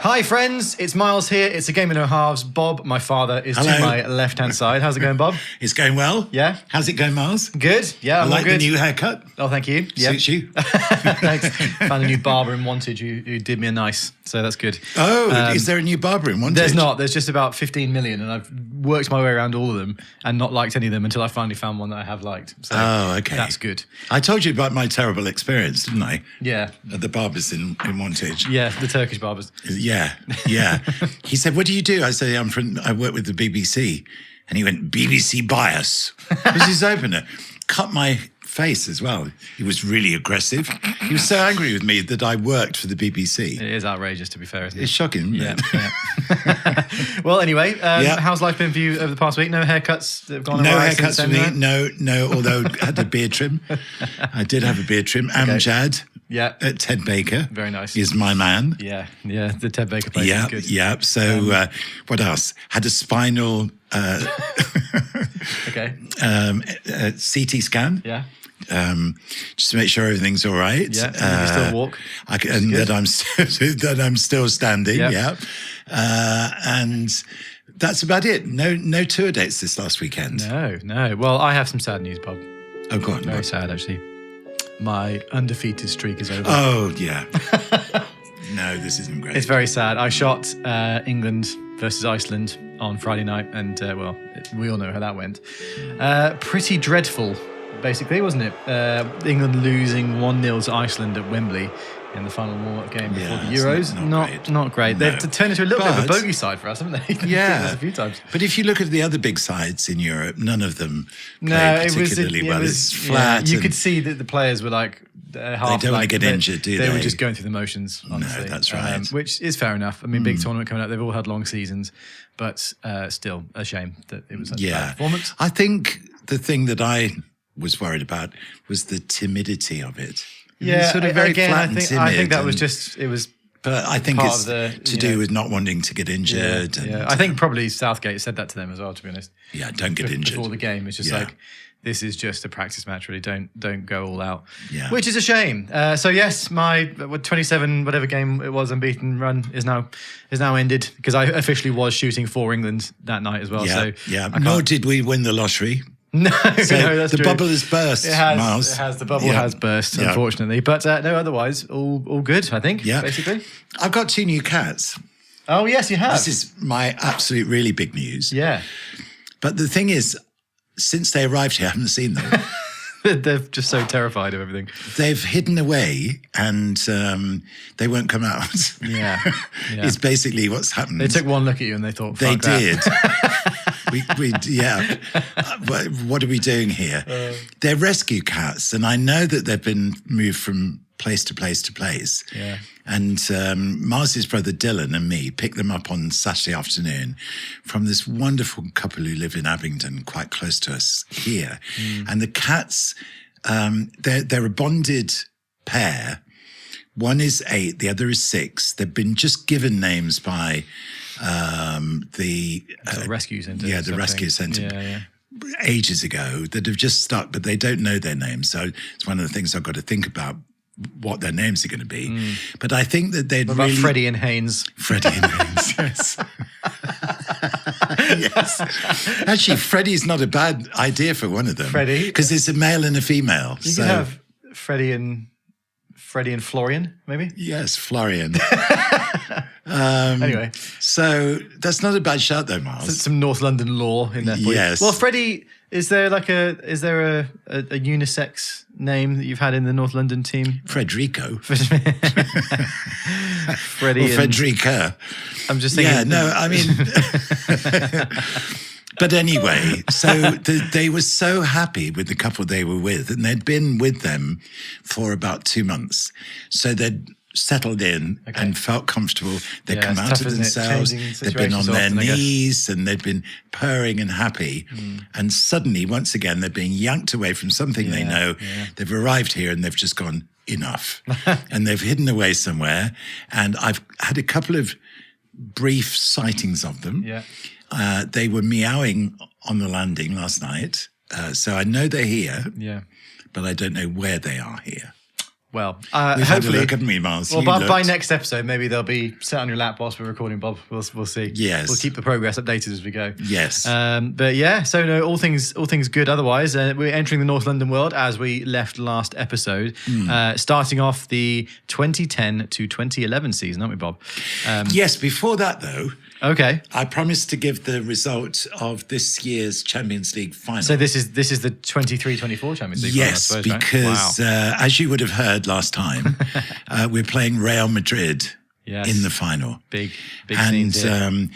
Hi friends, it's Miles here. It's a game of no halves. Bob, my father, is Hello. to my left-hand side. How's it going, Bob? It's going well. Yeah? How's it going, Miles? Good. Yeah, I I'm like all good. the new haircut. Oh, thank you. Yeah. Suits you. Thanks. Found a new barber in Wantage who did me a nice, so that's good. Oh, is there a new barber in Wantage? There's not. There's just about 15 million, and I've worked my way around all of them and not liked any of them until I finally found one that I have liked. So okay. That's good. I told you about my terrible experience, didn't I? Yeah. At the barbers in Wantage. Yeah, the Turkish barbers. Yeah. He said, "What do you do?" I said, I work with the BBC. And he went, "BBC bias." It was his opener. Cut my face as well. He was really aggressive. He was so angry with me that I worked for the BBC. It is outrageous, to be fair, isn't it? It's shocking, isn't it? Yeah. Well, anyway, how's life been for you over the past week? No haircuts that have gone No awry haircuts since for then, me. No, although I had a beard trim. I did have a beard trim. Amjad at Ted Baker. Very nice. Is my man. Yeah, the Ted Baker place is good. Yeah. So what else? Had a spinal CT scan. Yeah. Just to make sure everything's all right. Yeah, and you can still walk. And that I'm still standing. Yep. Yeah. And that's about it. No tour dates this last weekend. No. Well, I have some sad news, Bob. Oh, go on. Very sad, actually. My undefeated streak is over. Oh, yeah. No, this isn't great. It's very sad. I shot England versus Iceland on Friday night, and we all know how that went. Pretty dreadful, basically, wasn't it? England losing 1-0 to Iceland at Wembley in the final warm-up game before the Euros. Not great. No. They've turned into a little bit of a bogey side for us, haven't they? Yeah, a few times. But if you look at the other big sides in Europe, none of them played particularly well. It's flat. You could see that the players were like half. They don't want to get injured, do they? They were just going through the motions, honestly. No, that's right. Which is fair enough. I mean, big tournament coming up. They've all had long seasons, but still a shame that it was such a bad performance. I think the thing that I was worried about was the timidity of it. Yeah, sort of very again, flat and timid. I think that was just, it was. But I think it's to do with not wanting to get injured. Yeah. I think probably Southgate said that to them as well, to be honest. Yeah, don't get injured. Before the game, it's just like, this is just a practice match, really. Don't go all out. Yeah. Which is a shame. So yes, my 27 whatever game it was unbeaten run is now ended because I officially was shooting for England that night as well. Nor did we win the lottery. No, that's the true. bubble has burst, Miles. It has. The bubble has burst, unfortunately. But no, otherwise, all good, I think, basically. I've got 2 new cats. Oh, yes, you have. This is my absolute really big news. Yeah. But the thing is, since they arrived here, I haven't seen them. They're just so terrified of everything. They've hidden away and they won't come out. Yeah. It's basically what's happened. They took one look at you and they thought, they fuck that. did. What are we doing here? They're rescue cats, and I know that they've been moved from place to place to place. Yeah. And Mars's brother Dylan and me picked them up on Saturday afternoon from this wonderful couple who live in Abingdon, quite close to us here. And the cats, they're a bonded pair. One is 8, the other is 6. They've been just given names by the rescue centre. Yeah, the rescue centre. Yeah. Ages ago that have just stuck, but they don't know their names. So it's one of the things I've got to think about what their names are going to be. But I think that they'd what about Freddie and Haynes? Freddie and Haynes, yes. Yes. Actually, Freddie's not a bad idea for one of them. Freddie? Because it's a male and a female. You can have Freddie and Florian, maybe? Yes, Florian. Anyway. So that's not a bad shout though, Miles. Some North London law in there for you. Yes. Well, Freddie, is there a unisex name that you've had in the North London team? Frederico. Freddie or Frederica. I'm just thinking. Yeah, no, I mean... But anyway, so they were so happy with the couple they were with, and they'd been with them for about 2 months. So they'd settled in and felt comfortable. They'd come out of themselves. They'd been on their knees and they'd been purring and happy. And suddenly, once again, they're being yanked away from something they know. Yeah. They've arrived here and they've just gone, enough. And they've hidden away somewhere. And I've had a couple of brief sightings of them. Yeah. They were meowing on the landing last night. So I know they're here. Yeah. But I don't know where they are here. Well, We've had a hopefully. look, haven't we, Miles? Well, You by looked. next episode, maybe they'll be sat on your lap whilst we're recording, Bob. We'll see. Yes. We'll keep the progress updated as we go. Yes. But yeah, so no, all things good. Otherwise, we're entering the North London world as we left last episode, starting off the 2010 to 2011 season, aren't we, Bob? Yes, before that, though, Okay. I promised to give the result of this year's Champions League final. So this is the 23-24 Champions League. Yes, final, I suppose, because right? as you would have heard last time, we're playing Real Madrid Yes. in the final. Big And scenes here.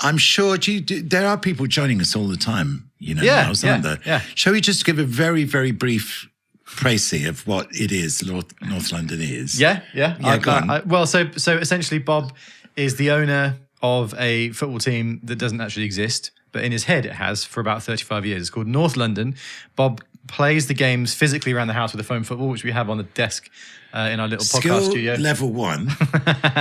I'm sure there are people joining us all the time, Yeah, Miles, aren't yeah, there? yeah. Shall we just give a very, very brief précis of what it is, North London is? Yeah. go on. Well, so essentially, Bob is the owner of a football team that doesn't actually exist, but in his head it has for about 35 years. It's called North London. Bob plays the games physically around the house with a phone football, which we have on the desk in our little podcast Skill studio. level 1,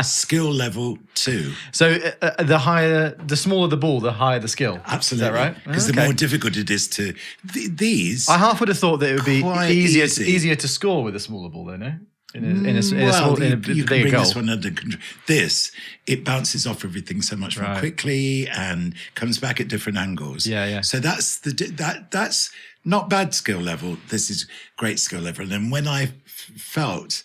skill level 2. So the smaller the ball, the higher the skill. Absolutely. Is that right? Because the more difficult it is to... These... I half would have thought that it would be Quite easier easy. to score with a smaller ball, though, no? In a you can bigger bring goal. this one under control. It bounces off everything so much more Right. quickly and comes back at different angles. Yeah. So that's that's not bad skill level. This is great skill level. And then when I felt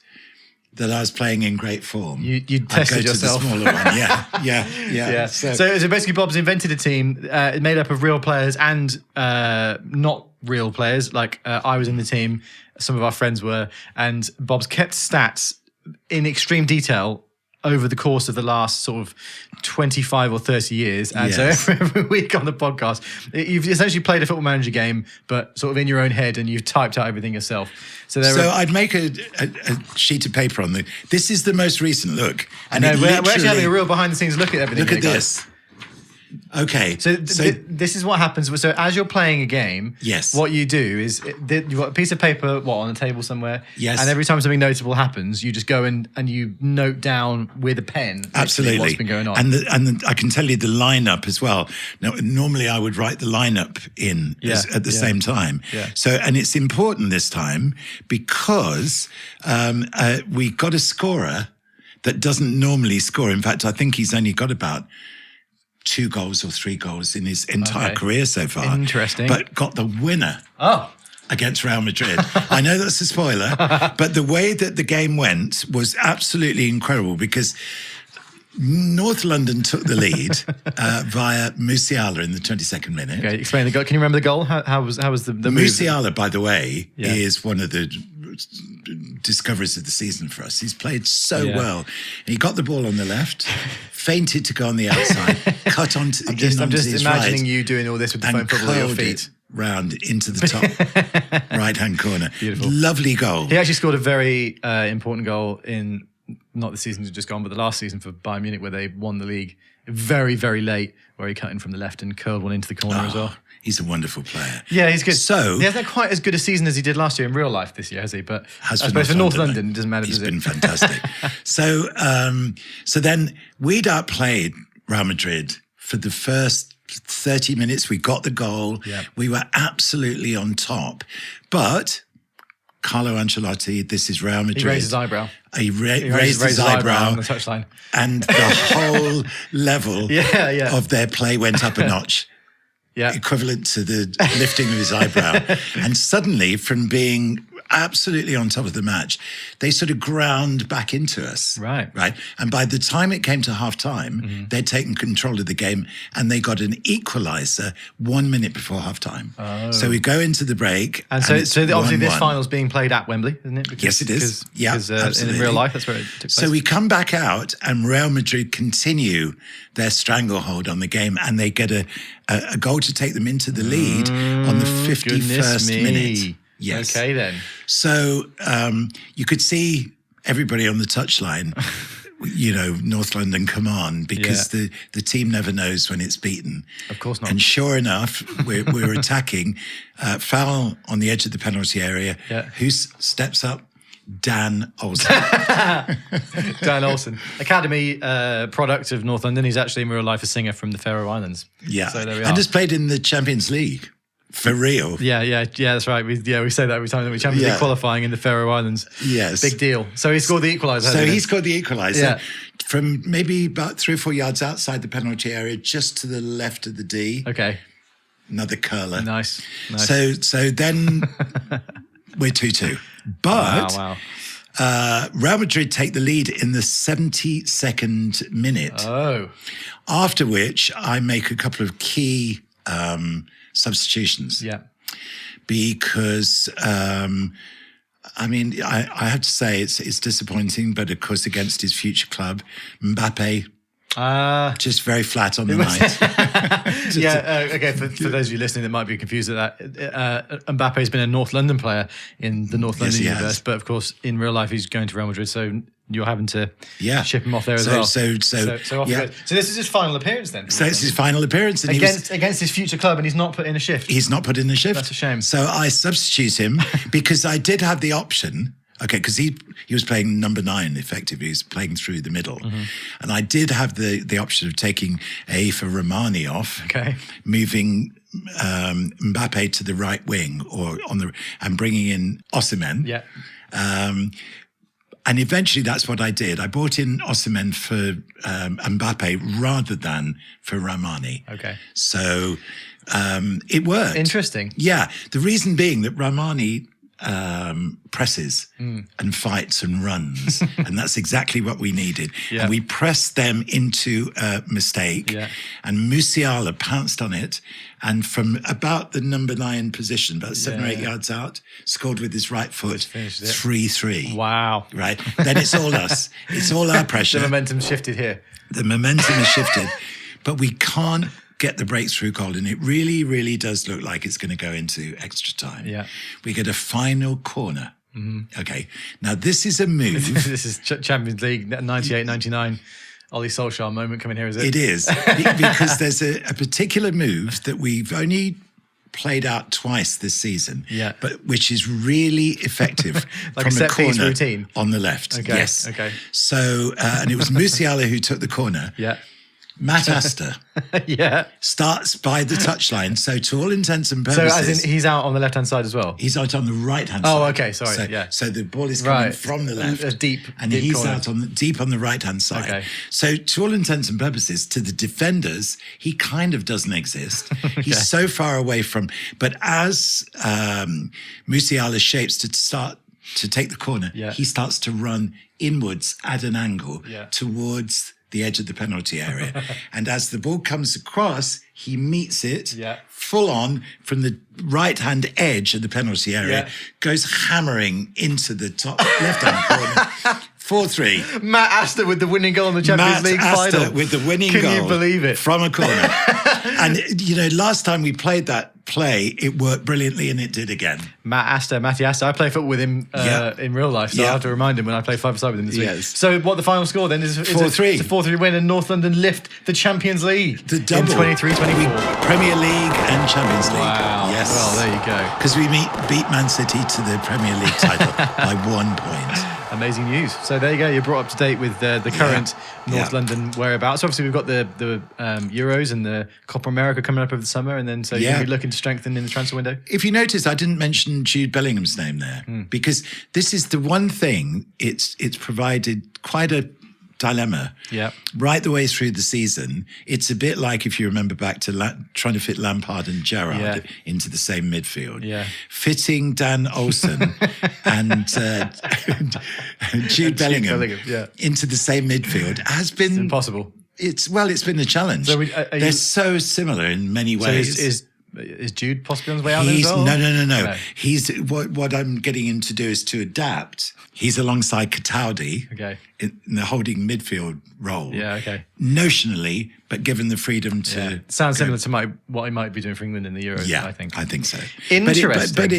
that I was playing in great form, You I'd tested go to yourself. the smaller one. Yeah. Yeah. So basically, Bob's invented a team made up of real players and not real players. Like I was in the team, some of our friends were, and Bob's kept stats in extreme detail over the course of the last sort of 25 or 30 years. And Yes. so every week on the podcast, you've essentially played a football manager game, but sort of in your own head, and you've typed out everything yourself. So I'd make a sheet of paper on this is the most recent look. And we're it actually having a literally- real behind the scenes look at everything. Look at here, guys. this. Okay. So this is what happens. So as you're playing a game, Yes. what you do is you've got a piece of paper, on a table somewhere. Yes. And every time something notable happens, you just go and you note down with a pen Absolutely. what's been going on. And I can tell you the lineup as well. Now, normally I would write the lineup in at the same time. Yeah. So, and it's important this time because we got a scorer that doesn't normally score. In fact, I think he's only got about 2 goals or 3 goals in his entire career so far. Interesting. But got the winner. Oh. Against Real Madrid. I know that's a spoiler, but the way that the game went was absolutely incredible because North London took the lead via Musiala in the 22nd minute. Okay, explain the goal. Can you remember the goal? How was the move? Musiala, by the way, Yeah. is one of the discoveries of the season for us. He's played so Yeah. well. And he got the ball on the left, feinted to go on the outside, cut onto I'm just his imagining right, you doing all this with the phone and football at your curled feet. it round into the top right-hand corner. Beautiful. Lovely goal. He actually scored a very important goal in not the season that's just gone, but the last season for Bayern Munich, where they won the league very, very late, where he cut in from the left and curled one into the corner as well. He's a wonderful player. Yeah, he's good. So he hasn't had quite as good a season as he did last year in real life this year, has he? But I for suppose for North though. London, it doesn't matter, He's does been it? fantastic. So then we'd outplayed Real Madrid for the first 30 minutes. We got the goal. Yep. We were absolutely on top. But Carlo Ancelotti, this is Real Madrid. He raised his eyebrow. He raised his eyebrow on the touchline. and the whole level Yeah. of their play went up a notch. Yeah. Equivalent to the lifting of his eyebrow. And suddenly, from being absolutely on top of the match, they sort of ground back into us. Right. And by the time it came to half time, they'd taken control of the game and they got an equaliser 1 minute before half time. Oh. So we go into the break. And so obviously this 1-1. final's being played at Wembley, isn't it? Because, Yes, it is. Because in absolutely. real life, that's where it took place. So we come back out and Real Madrid continue their stranglehold on the game and they get a goal to take them into the lead on the 51st minute. Yes. Okay, then. So you could see everybody on the touchline, North London come on, because the team never knows when it's beaten. Of course not. And sure enough, we're attacking. Foul on the edge of the penalty area. Yeah. Who steps up? Dan Olsen. Dan Olsen, Academy product of North London. He's actually in real life a singer from the Faroe Islands. Yeah. So there we are. And has played in the Champions League For real. Yeah, that's right. We say that every time that we Champions League qualifying in the Faroe Islands. Yes. Big deal. So he scored the equaliser. So he scored the equaliser Yeah. from maybe about 3 or 4 yards outside the penalty area, just to the left of the D. Okay. Another curler. Nice. So then we're 2-2. But Real Madrid take the lead in the 72nd minute. Oh. After which I make a couple of key substitutions. Yeah. Because, I mean, I have to say it's disappointing, but of course against his future club, Mbappe, just very flat on the night. Okay. For those of you listening that might be confused at that, Mbappe's been a North London player in the North London universe, but of course in real life he's going to Real Madrid, so you're having to ship him off there as well. So off he goes. So this is his final appearance then. So it's his final appearance, and against his future club, and he's not put in a shift. He's not put in a shift. That's a shame. So I substitute him because I did have the option. Okay, because he was playing number 9 effectively. He was playing through the middle. Mm-hmm. And I did have the option of taking for Romani off, moving Mbappe to the right wing and bringing in Osimhen. Yeah. And eventually that's what I did. I brought in Osimhen for Mbappe rather than for Romani. Okay. So it worked. Interesting. Yeah. The reason being that Romani presses and fights and runs, and that's exactly what we needed. Yeah. And we pressed them into a mistake, and Musiala pounced on it, and from about the number 9 position, about 7 or 8 yards out, scored with his right foot, 3-3. Wow. Right? Then it's all us. It's all our pressure. The momentum shifted here. The momentum has shifted, but we can't get the breakthrough goal, and it really, really does look like it's going to go into extra time. Yeah. We get a final corner. Mm-hmm. Okay. Now, this is a move. This is Champions League 98-99 Ollie Solskjaer moment coming here, is it? It is. Because there's a particular move that we've only played out twice this season, but which is really effective like from a set piece corner routine on the left. Okay. Yes. Okay. So, and it was Musiala who took the corner. Yeah. Matt Astor starts by the touchline. So to all intents and purposes... So as in he's out on the left-hand side as well? He's out on the right-hand side. Oh, okay, sorry. So the ball is coming from the left. A deep he's corner. out deep on the right-hand side. Okay. So to all intents and purposes, to the defenders, he kind of doesn't exist. He's so far away from... But as Musiala shapes to take the corner, he starts to run inwards at an angle towards the edge of the penalty area. And as the ball comes across, he meets it full on from the right-hand edge of the penalty area, goes hammering into the top left-hand corner. 4-3. Matt Astor with the winning goal in the Champions League final. Matt Astor with the winning goal. Can you believe it? From a corner. And, last time we played that play, it worked brilliantly, and it did again. Matty Astor. I play football with him in real life, so I have to remind him when I play 5-a-side with him this week. Yes. So what the final score then is 4-3. It's a 4-3 win, and North London lift the Champions League. The double. In 23-24. Premier League and Champions League. Wow. Yes. Well, there you go. Because we beat Man City to the Premier League title by 1 point. Amazing news. So there you go. You're brought up to date with the current North London whereabouts. Obviously, we've got the Euros and the Copa America coming up over the summer, and then so you'll be looking to strengthen in the transfer window. If you notice, I didn't mention Jude Bellingham's name there because this is the one thing it's provided quite a dilemma. Yeah. Right the way through the season, it's a bit like if you remember back to trying to fit Lampard and Gerrard into the same midfield. Yeah. Fitting Dan Olsen and Jude Bellingham into the same midfield has been impossible. It's been a challenge. So they're so similar in many ways. So is Jude possibly on his way out as well? No. He's what I'm getting him to do is to adapt. He's alongside Kataudi in the holding midfield role. Yeah, okay. Notionally, but given the freedom to... Sounds similar to what he might be doing for England in the Euros, I think. I think so. Interesting. But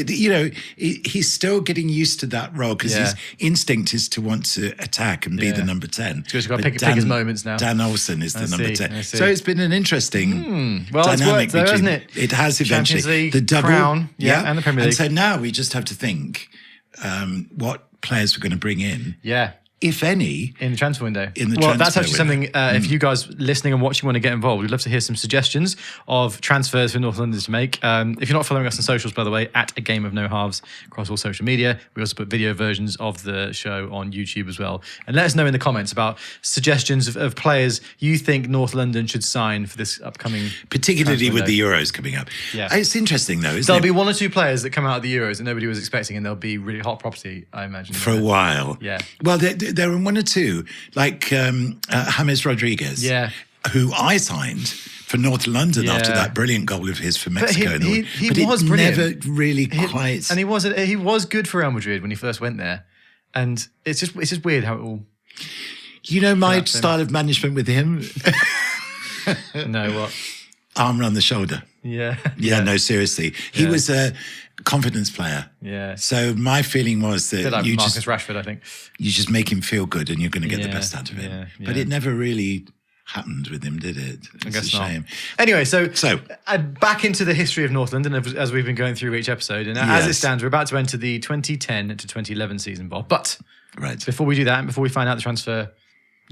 he's still getting used to that role because his instinct is to want to attack and be the number 10. So he's got to pick his moments now. Dan Olsen is the number 10. So it's been an interesting dynamic it's worked though, hasn't it? It has eventually. Champions League, the double, Crown, and the Premier League. And so now we just have to think what players we're going to bring in if any, in the transfer window. That's that's actually window. something, if you guys listening and watching want to get involved, we'd love to hear some suggestions of transfers for North London to make. If you're not following us on socials, by the way, at A Game of No Halves across all social media. We also put video versions of the show on YouTube as well. And let us know in the comments about suggestions of players you think North London should sign for this upcoming particularly with window. the Euros coming up. Yeah. It's interesting though, isn't There'll it? be one or two players that come out of the Euros that nobody was expecting, and they'll be really hot property, I imagine. For a while. Yeah. Well, there are one or two, like James Rodriguez, Yeah. who I signed for North London after Yeah. that brilliant goal of his for But Mexico. he but was it brilliant. never really quite... And he was good for Real Madrid when he first went there. And it's just weird how it all... You know my Perhaps him. style of management with him? No, what? Arm around the shoulder. Yeah. Yeah, no, seriously. He was a confidence player. Yeah. So my feeling was that Bit like you Marcus just Rashford, I think. make him feel good and you're going to get the Yeah, best out of him. yeah, But yeah. it never really happened with him, did it? It's I guess a not. shame. Anyway, so So- back into the history of North London as we've been going through each episode. And as it Yes. stands, we're about to enter the 2010 to 2011 season, Bob. But Right. before we do that, and before we find out the transfer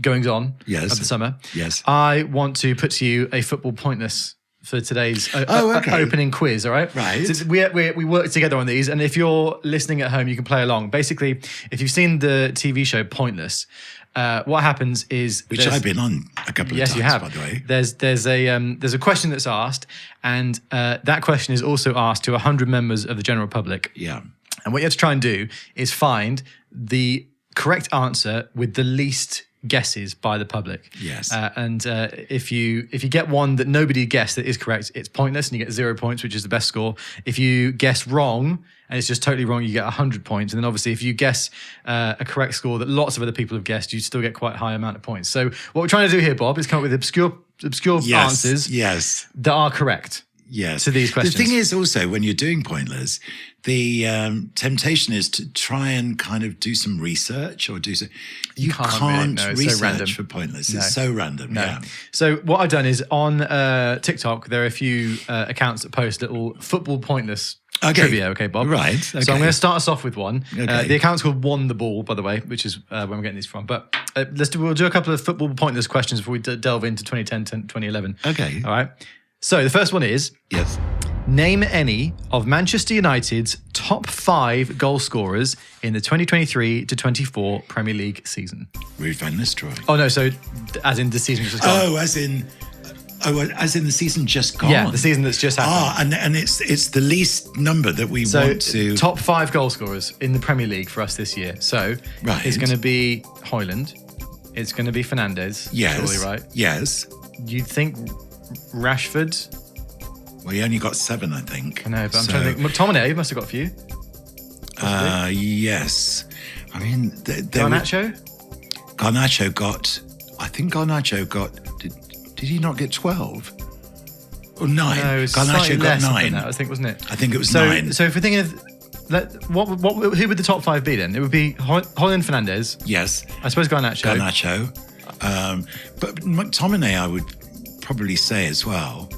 goings on Yes. of the summer, Yes. I want to put to you a football pointless for today's okay. opening quiz, all right? Right. So we work together on these, and if you're listening at home, you can play along. Basically, if you've seen the TV show Pointless, what happens is... Which I've been on a couple of Yes, times, you have. by the way. There's a question that's asked, and that question is also asked to 100 members of the general public. Yeah. And what you have to try and do is find the correct answer with the least guesses by the public. Yes. And if you get one that nobody guessed that is correct, it's pointless and you get 0 points, which is the best score. If you guess wrong and it's just totally wrong, you get 100 points. And then obviously if you guess a correct score that lots of other people have guessed, you still get quite a high amount of points. So what we're trying to do here, Bob, is come up with obscure answers Yes. that are correct. Yes. To these questions. The thing is also, when you're doing Pointless, the temptation is to try and kind of do some research or do some... You can't can't really, no, it's so research random. for Pointless. No. It's so random, No. yeah. So what I've done is on TikTok, there are a few accounts that post little football pointless trivia. Okay, Bob. Right. So okay. I'm going to start us off with one. Okay. The account's called Won the Ball, by the way, which is where we're getting these from. But we'll do a couple of football pointless questions before we delve into 2010 to 2011. Okay. All right. So the first one is, Yes. name any of Manchester United's top 5 goal scorers in the 2023 to 24 Premier League season. Ruud van Nistelrooy. Oh, no. So as in the season just gone. Oh, as in the season just gone. Yeah, the season that's just happened. And it's the least number that we So want to... top 5 goal scorers in the Premier League for us this year. So Right. it's going to be Højlund. It's going to be Fernandes. Yes. Surely, right? Yes. You'd think Rashford. Well, he only got 7, I think. I know, but I'm trying to think. McTominay must have got a few. Yes. I mean, there were- Garnacho? Garnacho got... I think Garnacho got... Did he not get 12? Or 9? No, it was Garnacho slightly got less than 9. that, I think, wasn't it? I think it was So, 9. so if we're thinking of... who would the top 5 be then? It would be Højlund, Fernandes. Yes. I suppose Garnacho. Garnacho. But McTominay, I would probably say as well.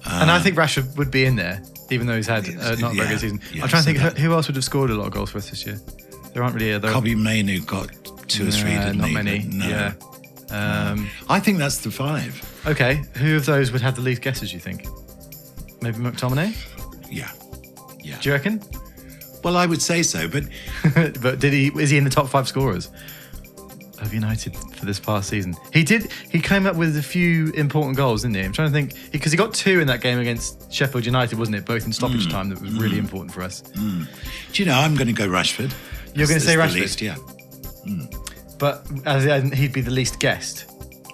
And I think Rashford would be in there, even though he's had not a very yeah, good season. yeah, I'm trying to so think that- who else would have scored a lot of goals for us this year. There aren't really. Kobe Mainu got 2 or 3, didn't not he? many. No. Yeah. I think that's the 5. Okay. Who of those would have the least guesses? You think? Maybe McTominay. Yeah. Yeah. Do you reckon? Well, I would say so, but But is he in the top 5 scorers of United for this past season? He did. He came up with a few important goals, didn't he? I'm trying to think because he got 2 in that game against Sheffield United, wasn't it? Both in stoppage time. That was really important for us. do you know, I'm going to go Rashford. You're going to say That's the Rashford? least, yeah. But as in, he'd be the least guessed.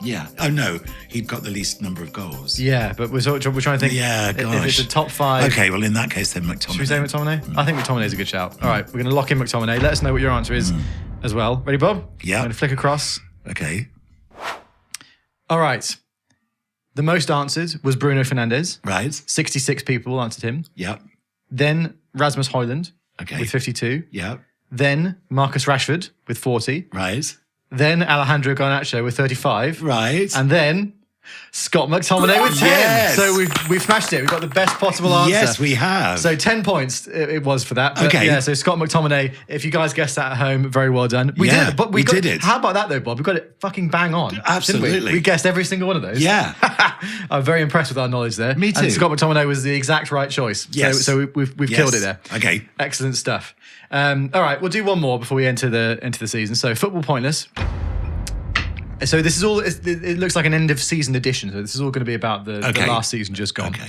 Yeah. Oh, no. He'd got the least number of goals. Yeah, but we're trying to think. Yeah, If gosh. it's a top 5. Okay, well, in that case, then McTominay. Should we say McTominay? I think McTominay is a good shout. All right, we're going to lock in McTominay. Let us know what your answer is as well. Ready, Bob? Yeah. I'm going to flick across. Okay. All right. The most answered was Bruno Fernandes. Right. 66 people answered him. Yeah. Then Rasmus Højlund Okay. with 52. Yeah. Then Marcus Rashford with 40. Right. Then Alejandro Garnacho with 35. Right. And then Scott McTominay with 10. Yes. So we've smashed it. We've got the best possible answer. Yes, we have. So 10 points it was for that. But Okay. Yeah, so Scott McTominay, if you guys guessed that at home, very well done. We Yeah, did it. But we got, did it. How about that though, Bob? We got it fucking bang on. didn't Absolutely. we guessed every single one of those. Yeah. I'm very impressed with our knowledge there. Me too. And Scott McTominay was the exact right choice. Yes. So we've killed it there. Okay. Excellent stuff. All right, we'll do one more before we enter the season. So football pointless. So this is all. It looks like an end of season edition. So this is all going to be about the last season just gone. Okay.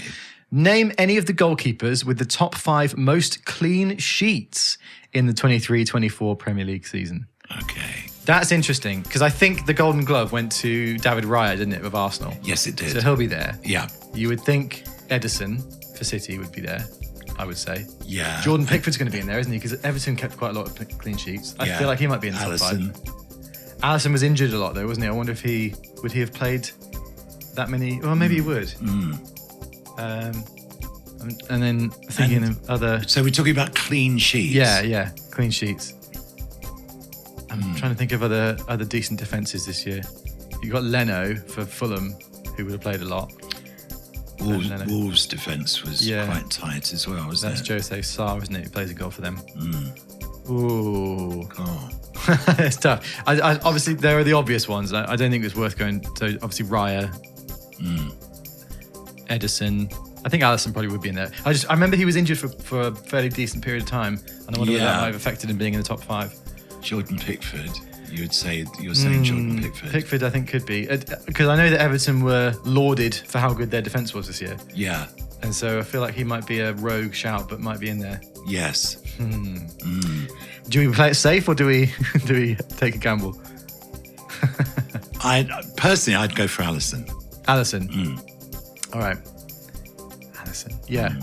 Name any of the goalkeepers with the top 5 most clean sheets in the 23-24 Premier League season. Okay. That's interesting because I think the Golden Glove went to David Raya, didn't it, with Arsenal? Yes, it did. So he'll be there. Yeah. You would think Edison for City would be there, I would say. Yeah. Jordan Pickford's going to be in there, isn't he? Because Everton kept quite a lot of clean sheets. I feel like he might be in the top 5. Alisson was injured a lot though, wasn't he? I wonder if would he have played that many? Well, maybe he would. And then thinking of other. So we're talking about clean sheets. Yeah, clean sheets. I'm trying to think of other decent defences this year. You got Leno for Fulham, who would have played a lot. Wolves' defence was quite tight as well, wasn't That's it? Jose Sarr, isn't it? Who plays a goal for them. Ooh. Oh. It's tough. I obviously, there are the obvious ones. I don't think it's worth going. So obviously Raya, Edison. I think Alisson probably would be in there. I remember he was injured for a fairly decent period of time, and I wonder whether that might have affected him being in the top 5. Jordan Pickford. You're saying Jordan Pickford. Pickford, I think, could be because I know that Everton were lauded for how good their defence was this year. Yeah. And so I feel like he might be a rogue shout, but might be in there. Yes. Do we play it safe or do we take a gamble? I'd go for Alisson. Alisson. All right. Alisson. Yeah.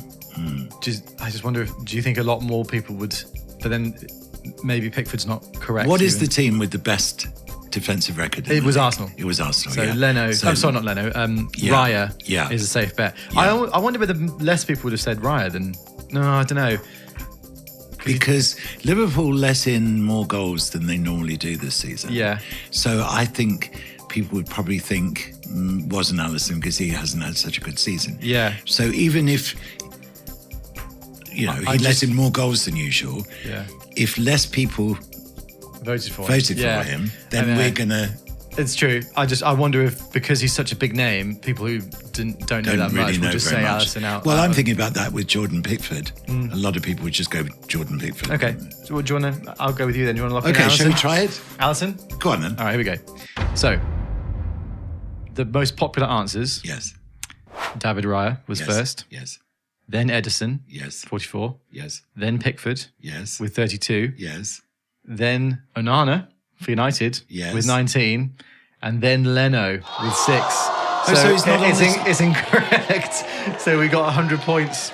I just wonder do you think a lot more people would, but then maybe Pickford's not correct. What is the team with the best defensive record? It was Arsenal. It was Arsenal, So Leno, sorry, not Leno. Raya is a safe bet. Yeah. I wonder whether less people would have said Raya than, no, I don't know. Because Liverpool let in more goals than they normally do this season. Yeah. So I think people would probably think wasn't Alisson because he hasn't had such a good season. Yeah. So even if he let in more goals than usual, if less people voted for him, then we're gonna. It's true. I wonder if because he's such a big name, people who don't know that really much will just say Alisson out. Well, I'm thinking about that with Jordan Pickford. A lot of people would just go with Jordan Pickford. Okay. So what do you want to? I'll go with you then. Do you want to lock in Okay, Alisson? shall we try it? Alisson? Go on then. All right, here we go. So, the most popular answers. Yes. David Raya was first. Yes. Then Edison. Yes. 44. Yes. Then Pickford. Yes. With 32. Yes. Then Onana for United. Yes. With 19. And then Leno with 6. So he's not it's incorrect. So we got 100 points.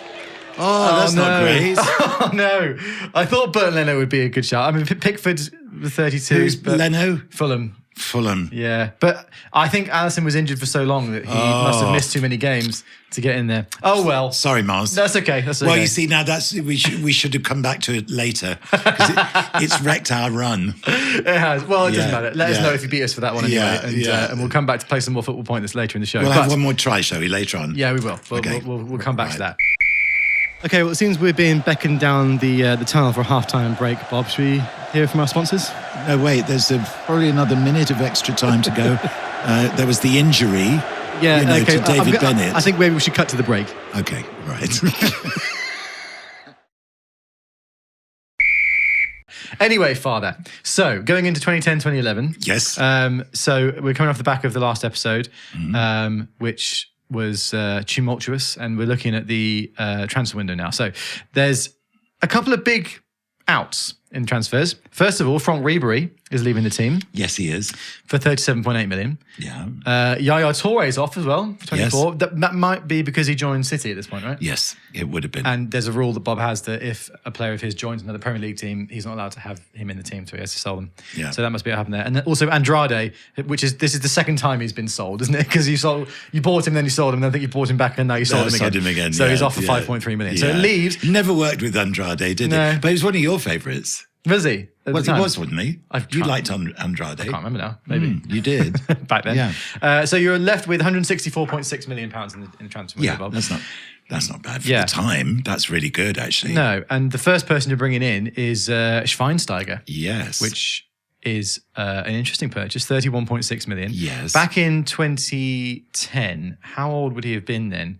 Oh, that's not great. Oh, no. I thought Bert Leno would be a good shout. I mean, Pickford with 32. Who's Leno? Fulham. Yeah. But I think Alisson was injured for so long that he must have missed too many games to get in there. Oh, well. Sorry, Mars. That's okay. Well, you see, now we should have come back to it later because it's wrecked our run. It has. Well, it doesn't matter. Let us know if you beat us for that one anyway. And we'll come back to play some more football pointless later in the show. We'll have one more try, shall we, later on? Yeah, we will. Okay. We'll come back to that. Okay, well, it seems we're being beckoned down the tunnel for a half-time break, Bob. Should we hear from our sponsors? No, wait, there's probably another minute of extra time to go. There was the injury to David Bennett. I think maybe we should cut to the break. Okay, right. Anyway, Father. So, going into 2010-2011. Yes. So, we're coming off the back of the last episode, which was tumultuous, and we're looking at the transfer window now. So there's a couple of big outs in transfers. First of all, Franck Ribéry is leaving the team. Yes, he is. For 37.8 million. Yeah. Yaya Touré's off as well, for 24. Yes. That might be because he joined City at this point, right? Yes, it would have been. And there's a rule that Bob has that if a player of his joins another Premier League team, he's not allowed to have him in the team, so he has to sell them. Yeah. So that must be what happened there. And then also Andrade, this is the second time he's been sold, isn't it? Because you bought him, then you sold him, then I think you bought him back, and now you sold him again. So he's off for 5.3 million. So it leaves. Never worked with Andrade, did he? But he was one of your favourites. Was he? At Well, the time? he was, wasn't he? I've You tried- liked Andrade. I can't remember now. Maybe. You did. Back then. Yeah. So you're left with 164.6 million pounds in the transfer window, Yeah, Bob. that's not bad for Yeah. the time. That's really good, actually. No, and the first person you're bringing in is Schweinsteiger. Yes. Which is an interesting purchase, 31.6 million. Yes. Back in 2010, how old would he have been then?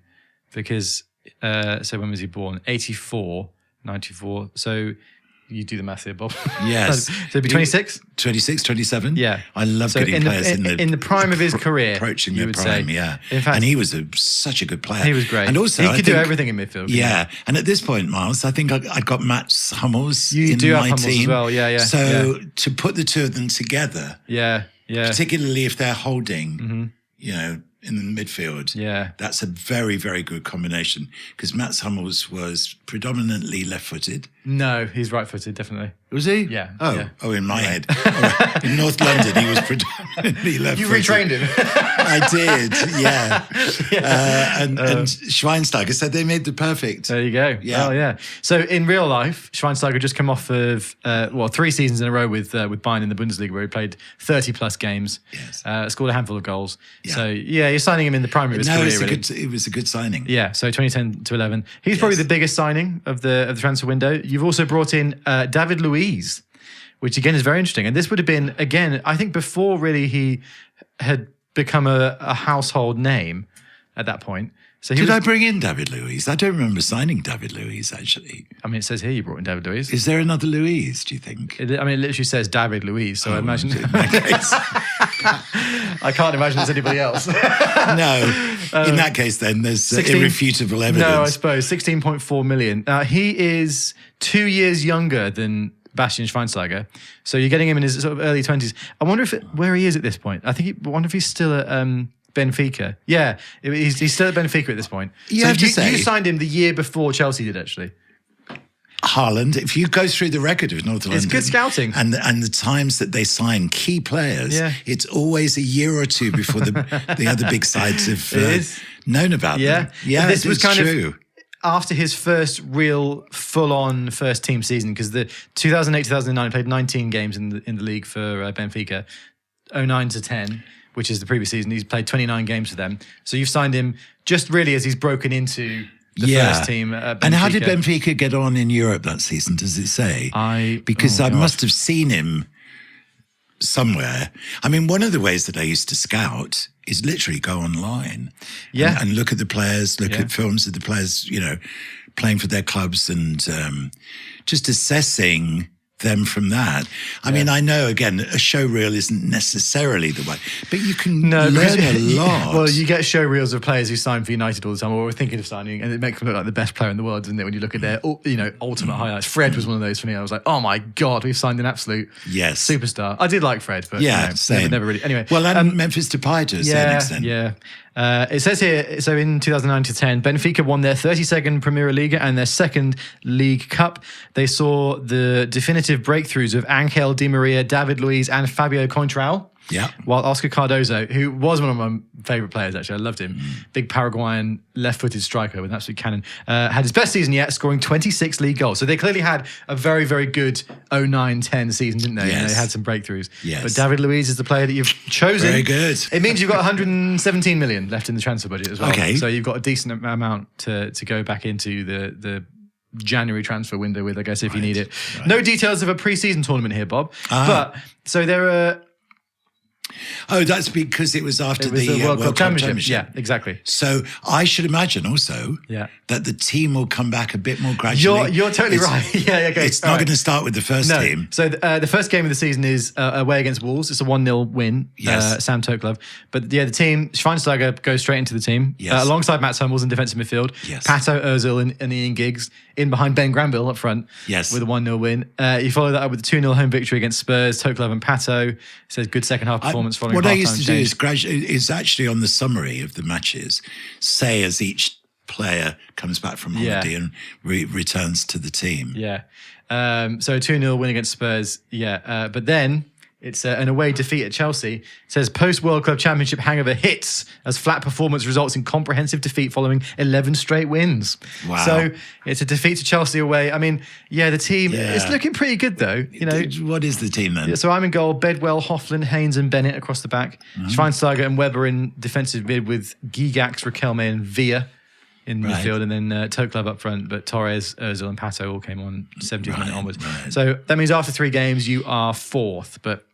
Because, so when was he born? 84, 94. So you do the math here, Bob. Yes. So it'd be 26? 26, 27? Yeah. I love So getting in players in the prime of his career, approaching you their would prime, say. yeah. In fact, and he was such a good player. he was great. And also, he I could do think- everything in midfield. couldn't he? Yeah, and at this point, Miles, I think I got Mats Hummels You in do have my Hummels as team. well, yeah. So to put the two of them together, Yeah. particularly if they're holding, in the midfield, Yeah. that's a very, very good combination. Because Mats Hummels was predominantly left-footed. No, he's right-footed, definitely. Was he? Yeah, Oh, yeah. in my head. Oh, in North London, he was predominantly left-footed. You retrained him. I did, yeah. And Schweinsteiger said they made the perfect. There you go. Yeah. Oh, yeah. So in real life, Schweinsteiger just come off of 3 seasons in a row with Bayern in the Bundesliga, where he played 30+ games, Yes. Scored a handful of goals. Yeah. So yeah, you're signing him in the prime of his No, career. it was a good signing. Yeah, so 2010 to 11. He's probably the biggest signing of the transfer window. You've also brought in David Luiz, which again is very interesting. And this would have been, again, I think before really he had become a household name at that point. So Did I bring in David Luiz? I don't remember signing David Luiz, actually. I mean, it says here you brought in David Luiz. Is there another Luiz, do you think? It literally says David Luiz, so I imagine... In that case. I can't imagine there's anybody else. No. In that case, then, there's 16 irrefutable evidence. No, I suppose. 16.4 million. He is 2 years younger than Bastian Schweinsteiger. So you're getting him in his sort of early 20s. I wonder where he is at this point. I wonder if he's still at Benfica. Yeah, he's still at Benfica at this point. You have to say- you signed him the year before Chelsea did, actually. Haaland, if you go through the record of North London... It's good scouting. And the times that they sign key players, Yeah. it's always a year or two before the other big sides have is. known about Yeah. them. Yeah, This was kind true. of after his first real full-on first-team season, because the 2008-2009 he played 19 games in the league for Benfica, 09 to 10, which is the previous season. He's played 29 games for them. So you've signed him just really as he's broken into the first team at Benfica. And how did Benfica get on in Europe that season, does it say? Because I must have seen him somewhere. I mean, one of the ways that I used to scout is literally go online and look at the players, look at films of the players, playing for their clubs and just assessing them from that. I mean, I know, again, a show reel isn't necessarily the way, but you can learn a lot. Well, you get show reels of players who sign for United all the time or are thinking of signing, and it makes them look like the best player in the world, doesn't it, when you look at their ultimate highlights. Fred was one of those for me. I was like, oh my God, we've signed an absolute superstar. I did like Fred, but same. Never really. Anyway. Well, and Memphis Depay to a certain extent. Yeah. It says here, so in 2009 to 10, Benfica won their 32nd Primeira Liga and their second League Cup. They saw the definitive breakthroughs of Angel Di Maria, David Luiz, and Fabio Contral. Yeah. While Oscar Cardozo, who was one of my favourite players, actually, I loved him, big Paraguayan left-footed striker with an absolute cannon, had his best season yet, scoring 26 league goals. So they clearly had a very, very good 09-10 season, didn't they? Yes. And they had some breakthroughs. Yes. But David Luiz is the player that you've chosen. Very good. It means you've got 117 million left in the transfer budget as well. Okay. So you've got a decent amount to go back into the January transfer window with, I guess, if you need it. Right. No details of a pre-season tournament here, Bob. But so there are... Oh, that's because it was after the World Cup Cup Championship. Yeah, exactly. So I should imagine also that the team will come back a bit more gradually. You're totally right. Yeah, okay. It's not going to start with the first team. So the first game of the season is away against Wolves. It's a 1-0 win. Yes. Sam Toklov. But the team, Schweinsteiger goes straight into the team alongside Mats Hummels in defensive midfield. Yes. Pato, Ozil and Ian Giggs in behind Ben Granville up front. Yes. With a 1-0 win. You follow that up with a 2-0 home victory against Spurs, Toklov and Pato. It says good second half performance following What I used to do change. is actually on the summary of the matches, say as each player comes back from holiday and returns to the team. Yeah. So a 2-0 win against Spurs. Yeah. But then It's an away defeat at Chelsea. It says post-World Club Championship hangover hits as flat performance results in comprehensive defeat following 11 straight wins. Wow. So it's a defeat to Chelsea away. I mean, the team is looking pretty good though. What is the team then? So I'm in goal, Bedwell, Hoffland, Haynes and Bennett across the back. Schweinsteiger and Weber in defensive mid with Gigax, Riquelme and Villa in midfield, and then Toklub up front, but Torres, Ozil and Pato all came on 70th minute onwards. Right. So that means after 3 games, you are 4th, but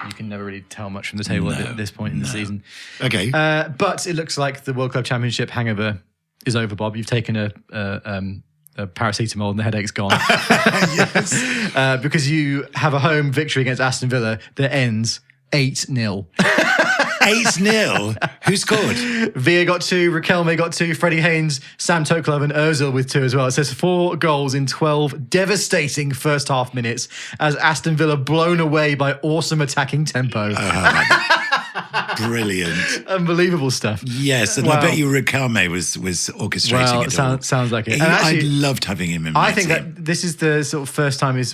you can never really tell much from the table at this point in the season. Okay. But it looks like the World Club Championship hangover is over, Bob. You've taken a paracetamol and the headache's gone. Yes. Because you have a home victory against Aston Villa that ends 8-0. 8-0? Who scored? Villa got 2, Riquelme got 2, Freddie Haynes, Sam Toklov and Ozil with 2 as well. It says 4 goals in 12 devastating first half minutes as Aston Villa blown away by awesome attacking tempo. Brilliant. Unbelievable stuff. Yes, and I bet you Riquelme was orchestrating it all. Sounds like it. I loved having him in my I think team. that this is the sort of first time he's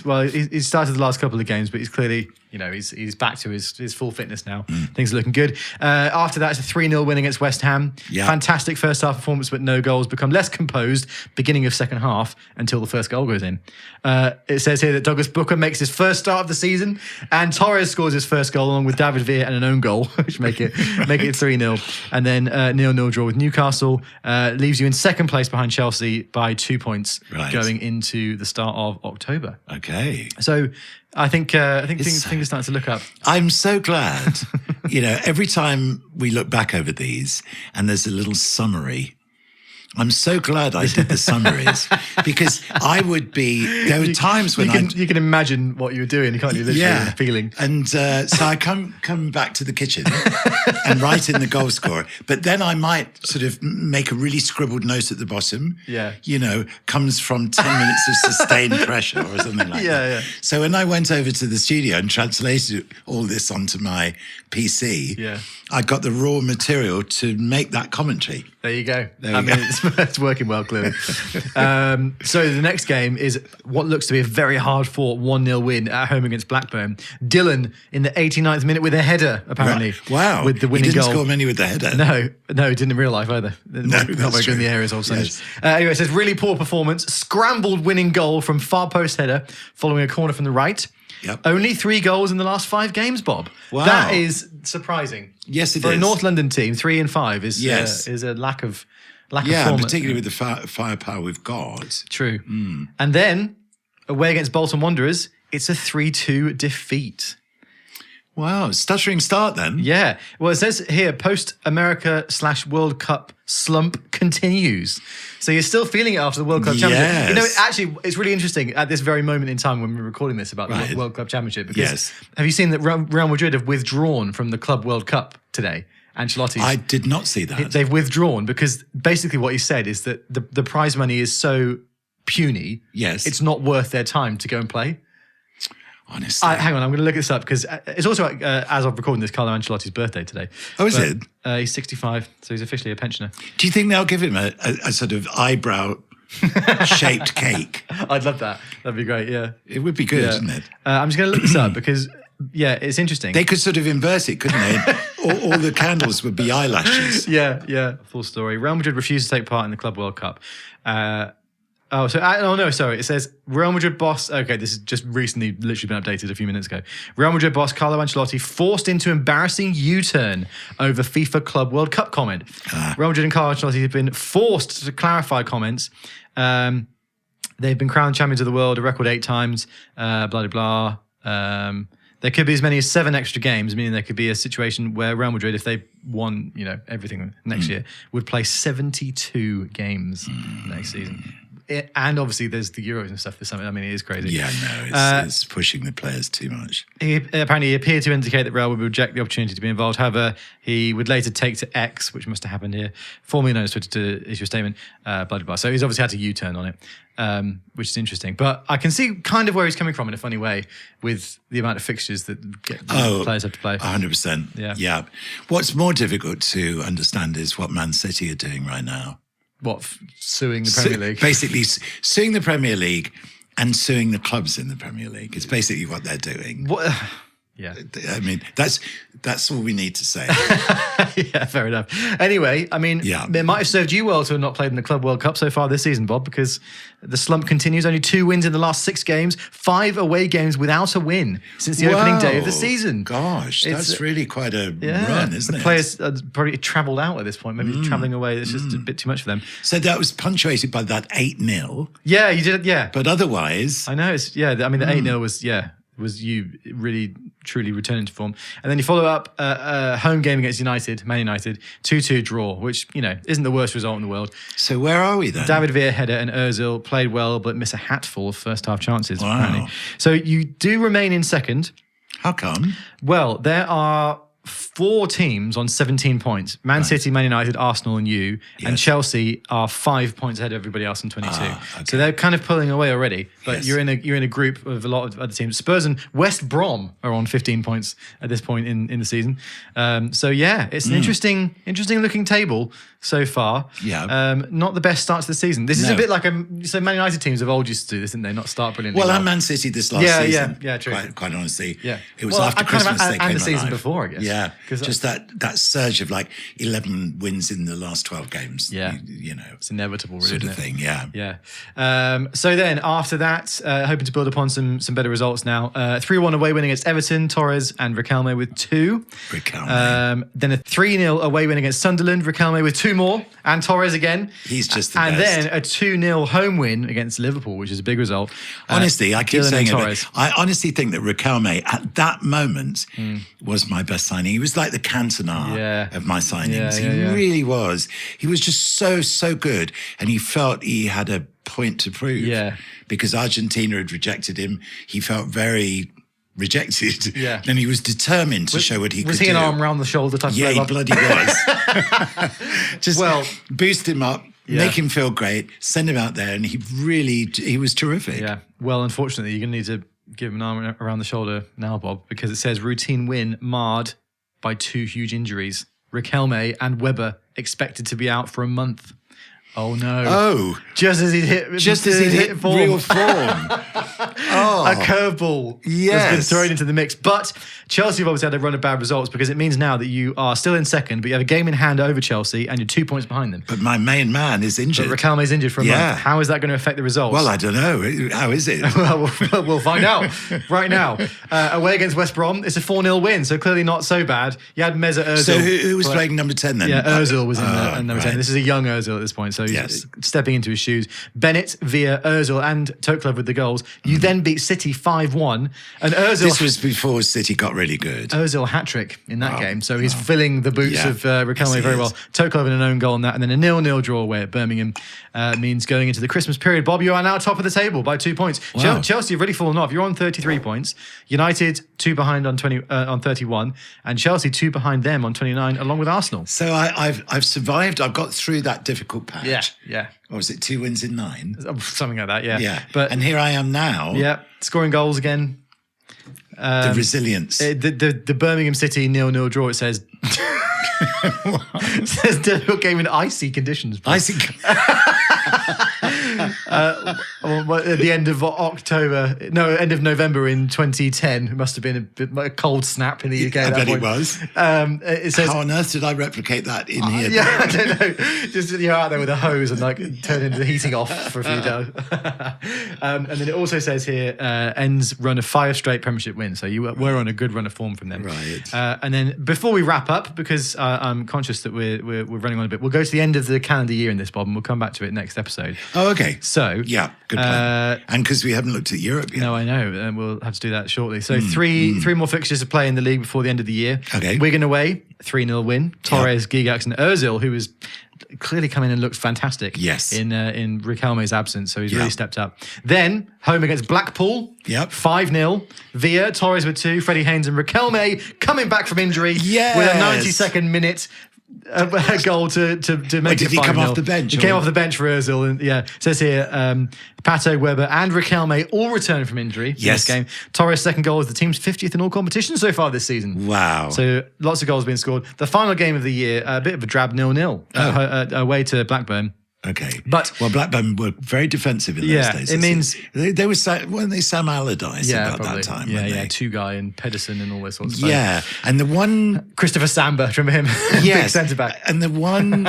started the last couple of games, but he's clearly, he's back to his full fitness now. Things are looking good. After that, it's a 3-0 win against West Ham. Yeah. Fantastic first half performance, but no goals. Become less composed beginning of second half until the first goal goes in. It says here that Douglas Booker makes his first start of the season, and Torres scores his first goal along with David Villa and an own goal, which make it 3-0. And then 0-0 draw with Newcastle leaves you in second place behind Chelsea by 2 points going into the start of October. Okay. So I think things are starting to look up. I'm so glad. Every time we look back over these and there's a little summary, I'm so glad I did the summaries because there were times when you can imagine what you were doing, can't you? Literally feeling. And so I come back to the kitchen and write in the goal scorer, but then I might sort of make a really scribbled note at the bottom. Yeah. Comes from 10 minutes of sustained pressure or something like that. Yeah. So when I went over to the studio and translated all this onto my PC, I got the raw material to make that commentary. There you go. It's working well, clearly. So the next game is what looks to be a very hard-fought 1-0 win at home against Blackburn. Dylan in the 89th minute with a header, apparently. Wow. With the winning goal. He didn't score many with the header. No, he didn't in real life either. Not very good in the areas of Sundays. Anyway, it says really poor performance. Scrambled winning goal from far post header following a corner from the right. Yep. Only 3 goals in the last 5 games, Bob. Wow. That is surprising. Yes, it is. For a North London team, 3 and 5 is a lack of form. Particularly with the firepower we've got. True. And then, away against Bolton Wanderers, it's a 3-2 defeat. Wow, stuttering start then. Yeah. Well, it says here, post-America/World Cup slump continues. So you're still feeling it after the World Club Championship. Yes. It's really interesting at this very moment in time when we're recording this about the World Club Championship. Because have you seen that Real Madrid have withdrawn from the Club World Cup today? Ancelotti's. I did not see that. They've withdrawn because basically what he said is that the prize money is so puny. Yes. It's not worth their time to go and play. Honestly. Hang on, I'm going to look this up because it's also, as of recording this, Carlo Ancelotti's birthday today. Oh, is it? He's 65, so he's officially a pensioner. Do you think they'll give him a sort of eyebrow-shaped cake? I'd love that. That'd be great, yeah. It would be good, wouldn't it? I'm just going to look this up because, it's interesting. They could sort of invert it, couldn't they? all the candles would be eyelashes. Yeah. Full story. Real Madrid refused to take part in the Club World Cup. Sorry. It says Real Madrid boss. Okay, this has just recently, literally been updated a few minutes ago. Real Madrid boss Carlo Ancelotti forced into embarrassing U-turn over FIFA Club World Cup comment. Real Madrid and Carlo Ancelotti have been forced to clarify comments. They've been crowned champions of the world a record 8 times. Blah blah blah. There could be as many as 7 extra games, meaning there could be a situation where Real Madrid, if they won, everything next year, would play 72 games next season. And obviously, there's the Euros and stuff this summer. I mean, it is crazy. Yeah, no, it's pushing the players too much. He appeared to indicate that Real would reject the opportunity to be involved. However, he would later take to X, which must have happened here, formally known as Twitter, to issue a statement, blah, blah, blah. So he's obviously had to U-turn on it, which is interesting. But I can see kind of where he's coming from in a funny way with the amount of fixtures that players have to play. 100%. Yeah. What's more difficult to understand is what Man City are doing right now. What, suing the Premier League? Basically, suing the Premier League and suing the clubs in the Premier League is basically what they're doing. Yeah. I mean, that's all we need to say. Yeah, fair enough. Anyway, I mean, it might have served you well to have not played in the Club World Cup so far this season, Bob, because the slump continues. Only 2 wins in the last 6 games, 5 away games without a win since the opening day of the season. Gosh, that's really quite a run, isn't it? The players probably travelled out at this point, maybe travelling away. It's just a bit too much for them. So that was punctuated by that 8-0. Yeah, you did it, yeah. But otherwise... I know, I mean, the 8-0 was you really truly returning to form. And then you follow up a home game against Man United, 2-2 draw, which, isn't the worst result in the world. So where are we then? David Villa header and Ozil played well, but miss a hatful of first half chances, Wow. apparently. So you do remain in second. How come? Well, there are 4 teams on 17 points. Man City, Man United, Arsenal and you. Yes. And Chelsea are 5 points ahead of everybody else on 22. Okay. So they're kind of pulling away already. But Yes. you're in a group of a lot of other teams. Spurs and West Brom are on 15 points at this point in the season. So it's an interesting looking table so far. Yeah. Not the best start to the season. This is a bit like so Man United teams of old used to do this, didn't they? Not start brilliantly. Well, and Man City this last season. Yeah, true. Quite honestly. Yeah. It was after Christmas they came and the season alive. before, I guess. Yeah. Just that surge of like 11 wins in the last 12 games. Yeah. It's inevitable, really, sort of isn't it? thing. Yeah. Yeah. So then after that, hoping to build upon some better results now. 3-1 away win against Everton, Torres and Riquelme with 2. Riquelme. Then a 3-0 away win against Sunderland, Riquelme with 2 more, and Torres again. He's just the and best. And then a 2-0 home win against Liverpool, which is a big result. Honestly, I keep Dylan saying and it, Torres. but I honestly think that Riquelme at that moment was my best signing. He was like the Cantona of my signings. He really was. He was just so good, and he felt he had a point to prove. Yeah. Because Argentina had rejected him. He felt very rejected. Yeah. And he was determined to show what he could do. Was he an arm round the shoulder type of Yeah, player? he bloody was. Just boost him up, make him feel great, send him out there, and he was terrific. Yeah. Well, unfortunately, you're going to need to give him an arm around the shoulder now, Bob, because it says routine win marred by 2 huge injuries. Riquelme and Weber expected to be out for a month. Oh no! Oh, just as he hit form. Real form. A curveball has been thrown into the mix. But Chelsea have obviously had a run of bad results because it means now that you are still in second, but you have a game in hand over Chelsea and you're 2 points behind them. But my main man is injured. But Riquelme is injured for a month. How is that going to affect the results? Well, I don't know. How is it? Well, we'll find out right now. Away against West Brom, it's a 4-0 win, so clearly not so bad. You had Meza Ozil. So who was playing number 10 then? Yeah, Ozil was in number 10. This is a young Ozil at this point, so he's stepping into his shoes. Bennett, Villa, Ozil and Toklev with the goals. You then beat City 5-1. And Ozil... This was before City got really good. Ozil hat-trick in that game, so he's filling the boots of Riquelme very well. Toklev in an own goal on that, and then a 0-0 draw away at Birmingham means going into the Christmas period. Bob, you are now top of the table by 2 points. Wow. Chelsea have really fallen off. You're on 33 points. United 2 behind on 31, and Chelsea 2 behind them on 29, along with Arsenal. So I've survived. I've got through that difficult patch. Yeah. Or was it 2 wins in 9? Something like that, yeah. Yeah. But and here I am now. Yeah, scoring goals again. The resilience. The Birmingham City 0-0 draw, it says. It says difficult game in icy conditions. Icy. At the end of end of November in 2010. It must have been a cold snap in the UK. I bet point. it was. It says, how on earth did I replicate that in here? Yeah, I don't know. Just you're out there with a hose and turning the heating off for a few days. And then it also says here ends run of 5 straight Premiership wins. So you were on a good run of form from them. Right. And then before we wrap up, because I'm conscious that we're running on a bit, we'll go to the end of the calendar year in this, Bob, and we'll come back to it next episode. Oh, okay. So yeah, good plan. And because we haven't looked at Europe yet. No, I know, and we'll have to do that shortly. So three more fixtures to play in the league before the end of the year. Okay. Wigan away, 3-0 win. Torres, Gigax, and Ozil, who was clearly come in and looked fantastic. Yes. In Riquelme's absence, so he's really stepped up. Then home against Blackpool. Yep. 5-0. Villa, Torres with 2, Freddie Haynes and Riquelme coming back from injury with a 92nd minute. A goal to make it 5-0. Did he come off the bench? He came off the bench for Ozil. And it says here, Pato, Weber and Riquelme all returned from injury in this game. Torres' second goal is the team's 50th in all competitions so far this season. Wow. So lots of goals being scored. The final game of the year, a bit of a drab 0-0 away to Blackburn. Okay. But Blackburn were very defensive in those days. it means they were weren't they Sam Allardyce about probably. that time? Two guy and Pedersen and all this sorts of stuff. Yeah, and the one Christopher Samba, remember him? yes, Big centre back. And the one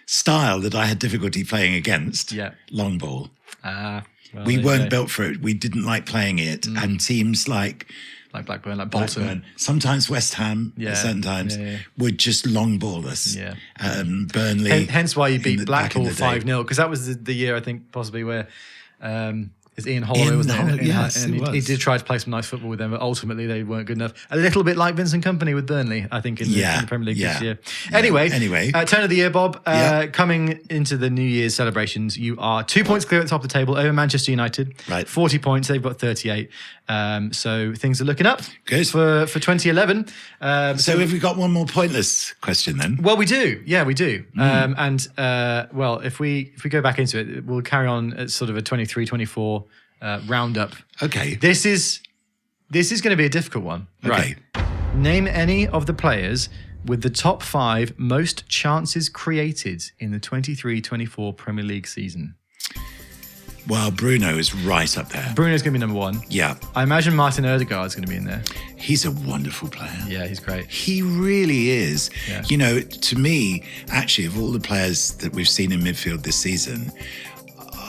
style that I had difficulty playing against, long ball. We weren't built for it. We didn't like playing it, and teams like Blackburn, like Bolton, sometimes West Ham, at certain times, would just long ball us. Yeah. Burnley. Hence why you beat Blackpool 5-0, because that was the year, I think, possibly where it's Ian Holloway, wasn't it? Yes, and he did try to play some nice football with them, but ultimately they weren't good enough. A little bit like Vincent Kompany with Burnley, I think, in the Premier League this year. Anyway, turn of the year, Bob. Coming into the New Year's celebrations, you are 2 points clear at the top of the table over Manchester United. Right. 40 points, they've got 38. So things are looking up. Good. For 2011. So have we got one more pointless question then? Well, we do. Yeah, we do. If we go back into it, we'll carry on at sort of a 23-24 roundup. Okay. This is going to be a difficult one. Okay. Right. Name any of the players with the top 5 most chances created in the 23-24 Premier League season. Well, Bruno is right up there. Bruno's going to be number 1. Yeah. I imagine Martin Ødegaard's going to be in there. He's a wonderful player. Yeah, he's great. He really is. Yeah. You know, to me, actually, of all the players that we've seen in midfield this season,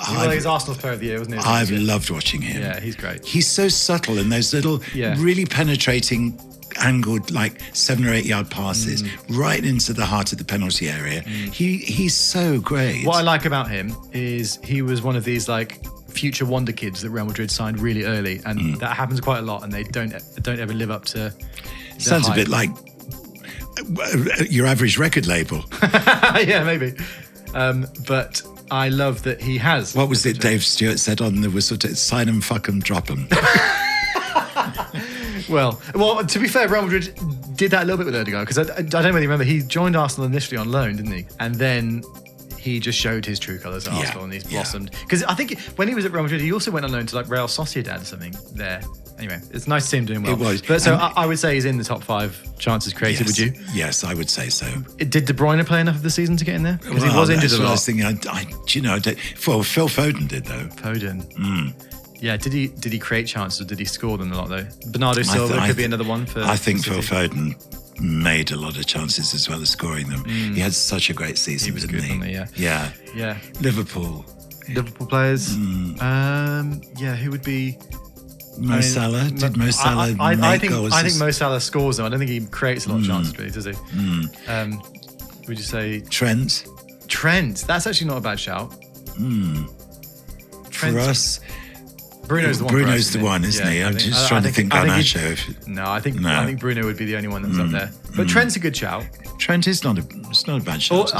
he's Arsenal's player of the year, wasn't he? I've loved watching him. Yeah, he's great. He's so subtle in those little, really penetrating, angled, like 7 or 8 yard passes right into the heart of the penalty area. He's so great. What I like about him is he was one of these like future wonder kids that Real Madrid signed really early, and that happens quite a lot, and they don't ever live up to. Sounds a bit like your average record label. Yeah, maybe. But I love that he has. What was it Dave Stewart said on the whistle? Sign 'em, fuck 'em, drop 'em. Well, to be fair, Real Madrid did that a little bit with Ødegaard, because I don't know whether you remember, he joined Arsenal initially on loan, didn't he? And then he just showed his true colours at Arsenal, and he's blossomed. Because I think when he was at Real Madrid, he also went on loan to like Real Sociedad or something there. Anyway, it's nice to see him doing well. It was. But so I would say he's in the top 5 chances created, would you? Yes, I would say so. Did De Bruyne play enough of the season to get in there? Because he was injured a lot. I was thinking, Phil Foden did, though. Foden. Yeah, did he create chances, or did he score them a lot, though? Bernardo Silva could be another one for I think City. Phil Foden made a lot of chances as well as scoring them. He had such a great season, He was didn't good, he? wasn't he? Yeah. Liverpool players. Who would be... Mo Salah? Did Mo Salah make goals? I think Mo Salah scores them. I don't think he creates a lot of chances, really, does he? Would you say... Trent? That's actually not a bad shout. For us... Bruno's the one. Bruno's the one, isn't he? I'm just trying to think Garnacho. I think Bruno would be the only one that's up there. But Trent's a good shout. Trent is not a bad shout.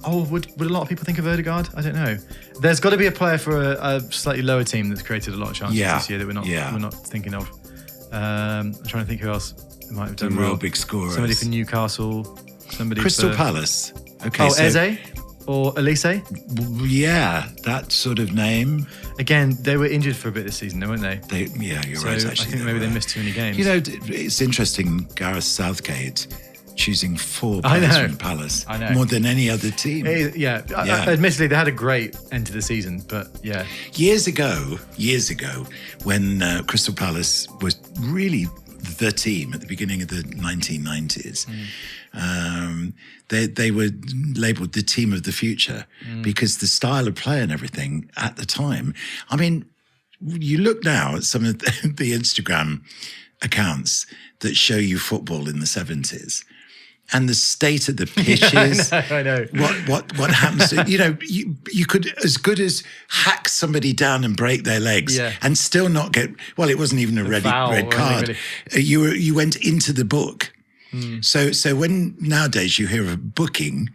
Would a lot of people think of Ødegaard? I don't know. There's got to be a player for a slightly lower team that's created a lot of chances this year that we're not thinking of. I'm trying to think who else might have done the real big scorers. Somebody for Newcastle. Somebody Crystal for Palace. Okay. Eze or Elise. Yeah, that sort of name. Again, they were injured for a bit this season, weren't they? You're right. Actually, I think maybe they missed too many games. You know, it's interesting. Gareth Southgate choosing 4 players from Palace more than any other team. Admittedly, they had a great end to the season, but yeah. Years ago, when Crystal Palace was really the team at the beginning of the 1990s, they were labelled the team of the future because the style of play and everything at the time. I mean, you look now at some of the Instagram accounts that show you football in the 70s. And the state of the pitches. I know. What happens? You could as good as hack somebody down and break their legs and still not get. Well, it wasn't even a red card. Really. You went into the book. So when nowadays you hear of a booking,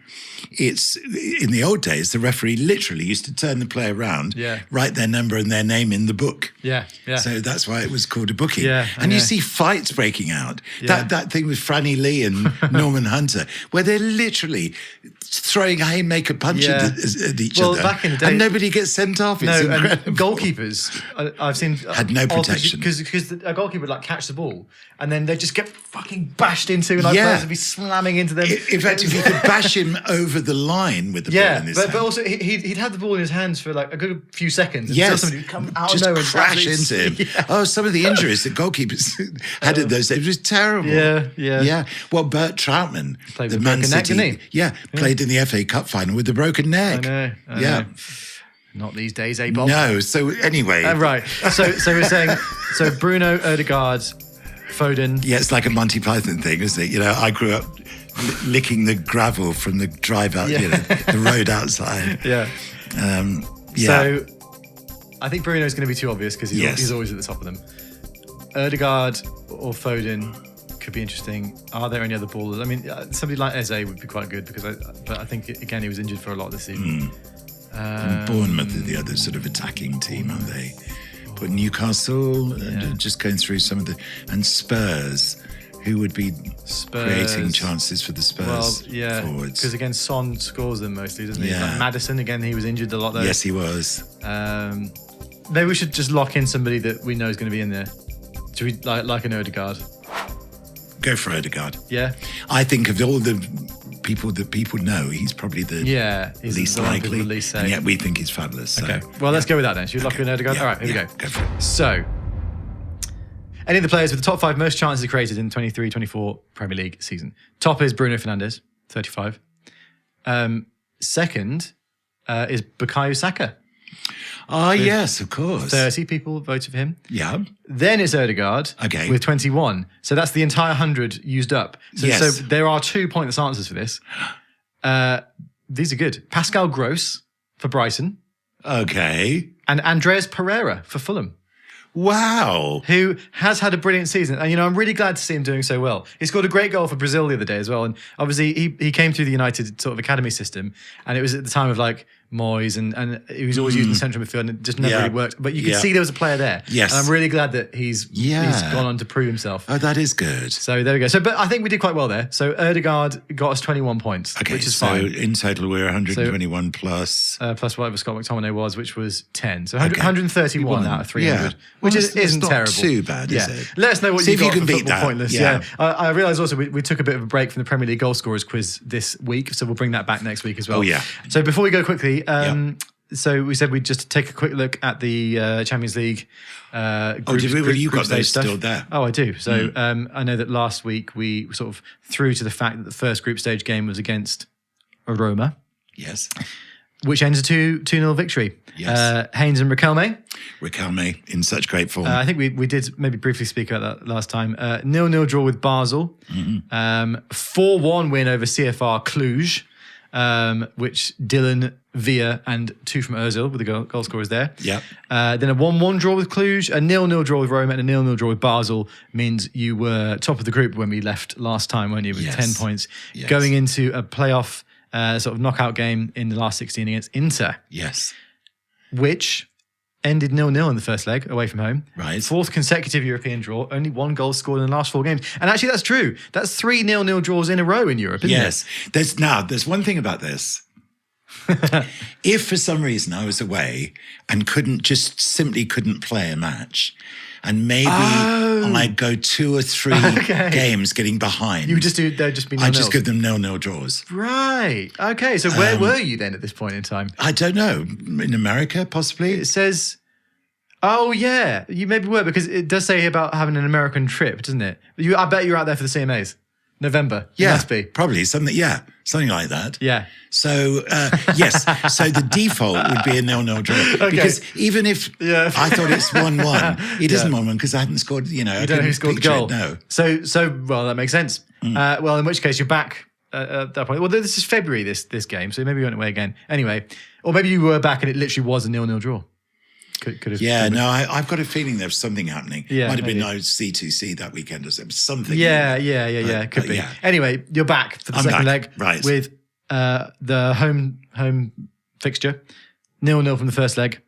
it's in the old days the referee literally used to turn the player around, write their number and their name in the book. Yeah. So that's why it was called a booking. And you see fights breaking out. That thing with Franny Lee and Norman Hunter, where they're literally throwing haymaker punches at each other. Back in the day, and nobody gets sent off. It's incredible. Goalkeepers, I've seen had no protection because a goalkeeper would like catch the ball and then they just get fucking bashed into 2 like players would be slamming into them. In fact, if you could bash him over the line with the ball in his hand. But also he'd have the ball in his hands for like a good few seconds. Yes, somebody would come out just of nowhere crash into him. Yeah. Oh, some of the injuries that goalkeepers had in those days was terrible. Yeah. Well, Bert Troutman, played the with Man broken neck, City, didn't he? played in the FA Cup final with a broken neck. I know. Not these days, Bob? No. So anyway, right. So we're saying Bruno, Odegaard, Foden. Yeah, it's like a Monty Python thing, isn't it? I grew up licking the gravel from the drive out, the road outside. Yeah. So I think Bruno's going to be too obvious because he's always at the top of them. Odegaard or Foden could be interesting. Are there any other ballers? I mean, somebody like Eze would be quite good but I think again he was injured for a lot of this season. And Bournemouth are the other sort of attacking team, aren't they? But Newcastle, just going through some of and Spurs, who would be creating chances for the Spurs forwards. Because again, Son scores them mostly, doesn't he? Yeah. Like Maddison, again, he was injured a lot though. Yes, he was. Maybe we should just lock in somebody that we know is going to be in there. Should we like an Odegaard? Go for Odegaard. Yeah. I think of all the people that people know, he's probably the least likely. And yet we think he's fabulous. So. Okay. Well, let's go with that then. Should we lock in Odegaard? All right, here we go. Go for it. So, any of the players with the top 5 most chances created in 23-24 Premier League season. Top is Bruno Fernandes, 35. Second is Bukayo Saka. Yes, of course. 30 people voted for him. Yeah. Then it's Odegaard with 21. So that's the entire 100 used up. So there are 2 pointless answers for this. These are good. Pascal Gross for Brighton. Okay. And Andreas Pereira for Fulham. Wow. Who has had a brilliant season. And, I'm really glad to see him doing so well. He scored a great goal for Brazil the other day as well. And obviously he came through the United sort of academy system. And it was at the time of like Moyes and he was always used in central midfield and it just never really worked. But you could see there was a player there. Yes. And I'm really glad that he's gone on to prove himself. Oh, that is good. So there we go. But I think we did quite well there. So Odegaard got us 21 points, which is fine. So in total we're 121 plus. Plus whatever Scott McTominay was, which was 10. So 131 out of 300, which isn't terrible. Too bad, is it? Let us know what you got for Football Pointless. Yeah. I realise also we took a bit of a break from the Premier League goal scorers quiz this week, so we'll bring that back next week as well. Oh, yeah. So before we go quickly, so we said we'd just take a quick look at the Champions League you got those stuff. still there? Oh, I do. So I know that last week we sort of threw to the fact that the first group stage game was against Roma. Yes. Which ends a 2-0 victory. Yes. Haynes and Riquelme. Riquelme in such great form. I think we did maybe briefly speak about that last time. 0-0 draw with Basel. 4-1 win over CFR Cluj, which Dylan, Villa and 2 from Ozil with the goal scorers there. Yeah. Then a 1-1 draw with Cluj, a 0-0 draw with Roma and a 0-0 draw with Basel means you were top of the group when we left last time, weren't you, with 10 points. Yes. Going into a playoff sort of knockout game in the last 16 against Inter. Yes. Which ended 0-0 in the first leg away from home. Right. 4th consecutive European draw, only 1 goal scored in the last 4 games. And actually that's true. That's 3 0-0 draws in a row in Europe, isn't it? There's one thing about this. If for some reason I was away and simply couldn't play a match, and maybe I'd go 2 or 3 games getting behind. They'd just be 0-0. I'd just give them 0-0 draws. Right. Okay. So where were you then at this point in time? I don't know. In America, possibly? It says, oh yeah, you maybe were, because it does say about having an American trip, doesn't it? I bet you were out there for the CMAs. November. Yeah, it must be. Probably something like that. Yeah. So, yes. So the default would be a 0-0 draw. Okay. Because even if I thought it's 1-1, it isn't 1-1 because I hadn't scored, you don't know who scored the goal. No. So, well, that makes sense. Well, in which case you're back at that point. Well, this is February, this game, so maybe you went away again. Anyway, or maybe you were back and it literally was a 0-0 draw. Could have. I've got a feeling there's something happening. Yeah, might have been C2C that weekend or something. Yeah. Could be. Yeah. Anyway, you're back for the second leg with the home fixture. 0-0 from the first leg.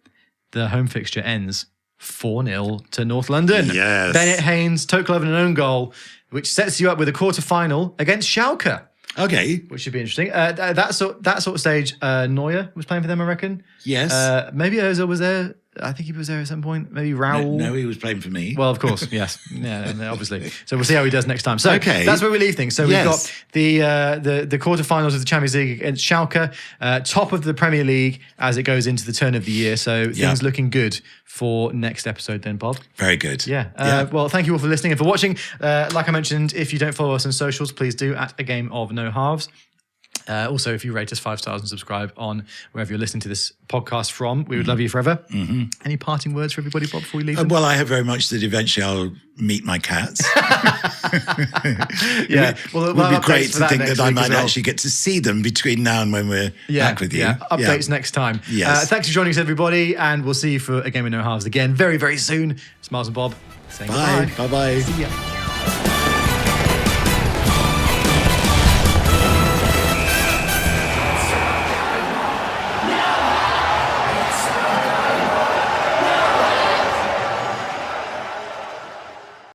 The home fixture ends 4-0 to North London. Yes. Bennett Haynes, total of an own goal, which sets you up with a quarter-final against Schalke. Okay. Which should be interesting. That sort of stage, Neuer was playing for them, I reckon. Yes. Maybe Ozil was there I think he was there at some point. Maybe Raul. No, he was playing for me. Well, of course, yes, yeah, and obviously. So we'll see how he does next time. So Okay. that's where we leave things. So we've Yes. got the quarterfinals of the Champions League against Schalke, top of the Premier League as it goes into the turn of the year. So things looking good for next episode then, Bob. Very good. Yeah. Well, thank you all for listening and for watching. Like I mentioned, if you don't follow us on socials, please do at A Game of No Halves. Also, if you rate us 5 stars and subscribe on wherever you're listening to this podcast from, we would love you forever. Mm-hmm. Any parting words for everybody, Bob, before we leave them? Well, I hope very much that eventually I'll meet my cats. Yeah. Well, it would be great to think next that I week as might well. actually get to see them between now and when we're back with you. Yeah, updates next time. Yes. Thanks for joining us, everybody, and we'll see you for A Game of No Halves again very, very soon. It's Miles and Bob saying Bye. goodbye. Bye-bye. See ya.